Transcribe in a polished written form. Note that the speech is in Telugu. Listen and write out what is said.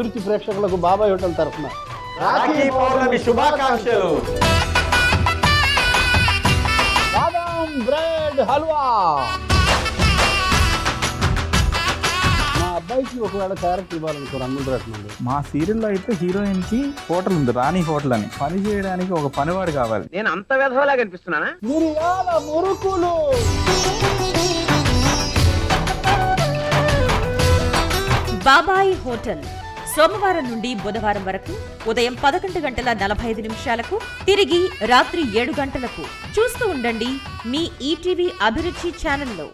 అభిరుచి ప్రేక్షకులకు బాబాయ్ హోటల్ తరఫున రాఖీ పౌర్ణమి శుభాకాంక్షలు. బాదాం బ్రెడ్ హల్వా. మా అబ్బాయికి ఒకవేళ క్యారెక్టర్ ఇవ్వాలనుకో రంగుల రత్నంలో. మా సీరియల్లో అయితే హీరోయిన్ కి హోటల్ ఉంది, రాణి హోటల్ అని. పని చేయడానికి ఒక పనివాడు కావాలి. నేను అంత వెధవలా కనిపిస్తున్నానా? మిరియాల మురుకులు. బాబాయ్ హోటల్ సోమవారం నుండి బుధవారం వరకు ఉదయం 11:45 తిరిగి రాత్రి 7 గంటలకు. చూస్తూ ఉండండి మీ ఈటీవీ అభిరుచి ఛానల్లో.